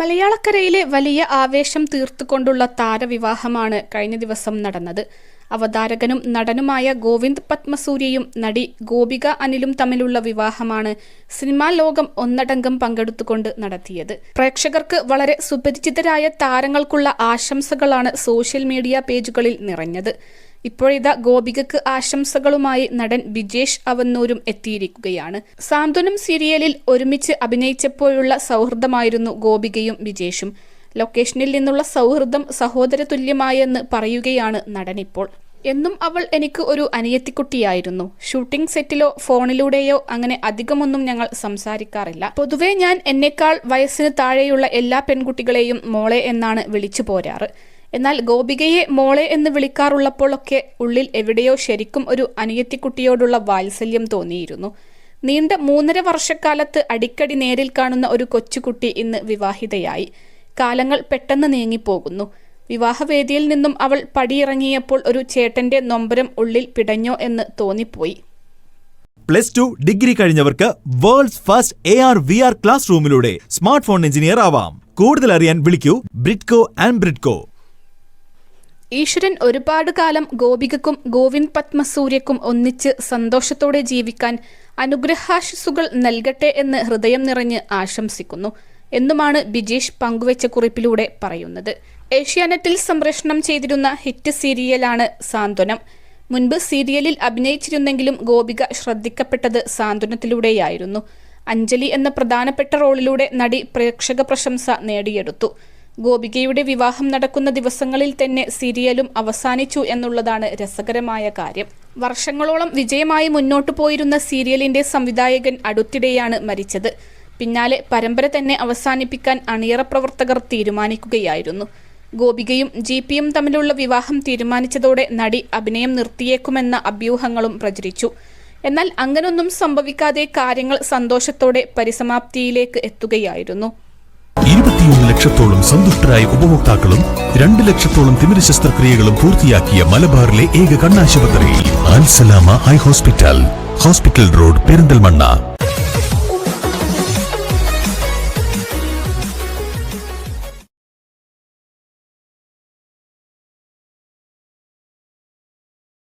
മലയാളക്കരയിലെ വലിയ ആവേശം തീർത്തുകൊണ്ടുള്ള താരവിവാഹമാണ് കഴിഞ്ഞ ദിവസം നടന്നത്. അവതാരകനും നടനുമായ ഗോവിന്ദ് പത്മസൂര്യയും നടി ഗോപിക അനിലും തമ്മിലുള്ള വിവാഹമാണ് സിനിമാ ലോകം ഒന്നടങ്കം പങ്കെടുത്തുകൊണ്ട് നടത്തിയത്. പ്രേക്ഷകർക്ക് വളരെ സുപരിചിതരായ താരങ്ങൾക്കുള്ള ആശംസകളാണ് സോഷ്യൽ മീഡിയ പേജുകളിൽ നിറഞ്ഞത്. ഇപ്പോഴിതാ ഗോപികക്ക് ആശംസകളുമായി നടൻ ബിജേഷ് അവന്നൂരും എത്തിയിരിക്കുകയാണ്. സാന്ത്വനം സീരിയലിൽ ഒരുമിച്ച് അഭിനയിച്ചപ്പോഴുള്ള സൗഹൃദമായിരുന്നു ഗോപികയും ബിജേഷും. ലൊക്കേഷനിൽ നിന്നുള്ള സൗഹൃദം സഹോദരതുല്യമായെന്ന് പറയുകയാണ് നടനിപ്പോൾ. എന്നും അവൾ എനിക്ക് ഒരു അനിയത്തിക്കുട്ടിയായിരുന്നു. ഷൂട്ടിംഗ് സെറ്റിലോ ഫോണിലൂടെയോ അങ്ങനെ അധികമൊന്നും ഞങ്ങൾ സംസാരിക്കാറില്ല. പൊതുവെ ഞാൻ എന്നെക്കാൾ വയസ്സിന് താഴെയുള്ള എല്ലാ പെൺകുട്ടികളെയും മോളെ എന്നാണ് വിളിച്ചു പോരാറ്. എന്നാൽ ഗോപികയെ മോളെ എന്ന് വിളിക്കാറുള്ളപ്പോഴൊക്കെ ഉള്ളിൽ എവിടെയോ ശരിക്കും ഒരു അനിയത്തിക്കുട്ടിയോടുള്ള വാത്സല്യം തോന്നിയിരുന്നു. നീണ്ട 3.5 വർഷക്കാലത്ത് അടിക്കടി നേരിൽ കാണുന്ന ഒരു കൊച്ചുകുട്ടി ഇന്ന് വിവാഹിതയായി. കാലങ്ങൾ പെട്ടെന്ന് നീങ്ങിപ്പോകുന്നു. വിവാഹവേദിയിൽ നിന്നും അവൾ പടിയിറങ്ങിയപ്പോൾ ഒരു ചേട്ടന്റെ നൊമ്പരം ഉള്ളിൽ പിടഞ്ഞോ എന്ന് തോന്നിപ്പോയി. +2 ഡിഗ്രി കഴിഞ്ഞവർക്ക് വേൾഡ്സ് ഫസ്റ്റ് AR/VR ക്ലാസ് റൂമിലൂടെ സ്മാർട്ട് ഫോൺ എഞ്ചിനീയർ ആവാം. കൂടുതൽ അറിയാൻ വിളിക്കൂ ബ്രിഡ്കോ ആൻഡ് ബ്രിഡ്കോ. ഈശ്വരൻ ഒരുപാട് കാലം ഗോപികക്കും ഗോവിന്ദ് പത്മസൂര്യക്കും ഒന്നിച്ച് സന്തോഷത്തോടെ ജീവിക്കാൻ അനുഗ്രഹാശിസുകൾ നൽകട്ടെ എന്ന് ഹൃദയം നിറഞ്ഞ് ആശംസിക്കുന്നു എന്നുമാണ് ബിജേഷ് പങ്കുവച്ച കുറിപ്പിലൂടെ പറയുന്നത്. ഏഷ്യാനെറ്റിൽ സംപ്രേഷണം ചെയ്തിരുന്ന ഹിറ്റ് സീരിയലാണ് സാന്ത്വനം. മുൻപ് സീരിയലിൽ അഭിനയിച്ചിരുന്നെങ്കിലും ഗോപിക ശ്രദ്ധിക്കപ്പെട്ടത് സാന്ത്വനത്തിലൂടെയായിരുന്നു. അഞ്ജലി എന്ന പ്രധാനപ്പെട്ട റോളിലൂടെ നടി പ്രേക്ഷക പ്രശംസ നേടിയെടുത്തു. ഗോപികയുടെ വിവാഹം നടക്കുന്ന ദിവസങ്ങളിൽ തന്നെ സീരിയലും അവസാനിച്ചു എന്നുള്ളതാണ് രസകരമായ കാര്യം. വർഷങ്ങളോളം വിജയമായി മുന്നോട്ടു പോയിരുന്ന സീരിയലിന്റെ സംവിധായകൻ അടുത്തിടെയാണ് മരിച്ചത്. പിന്നാലെ പരമ്പര തന്നെ അവസാനിപ്പിക്കാൻ അണിയറ പ്രവർത്തകർ തീരുമാനിക്കുകയായിരുന്നു. ഗോപികയും GPയും തമ്മിലുള്ള വിവാഹം തീരുമാനിച്ചതോടെ നടി അഭിനയം നിർത്തിയേക്കുമെന്ന അഭ്യൂഹങ്ങളും പ്രചരിച്ചു. എന്നാൽ അങ്ങനൊന്നും സംഭവിക്കാതെ കാര്യങ്ങൾ സന്തോഷത്തോടെ പരിസമാപ്തിയിലേക്ക് എത്തുകയായിരുന്നു. 21 ലക്ഷത്തോളം സന്തുഷ്ടരായ ഉപഭോക്താക്കളും 2 ലക്ഷത്തോളം തിമിര ശസ്ത്രക്രിയകളും പൂർത്തിയാക്കിയ മലബാറിലെ ഏക കണ്ണാശുപത്രി അൽ സലാമ ഹൈ ഹോസ്പിറ്റൽ റോഡ് പെരിന്തൽമണ്ണ.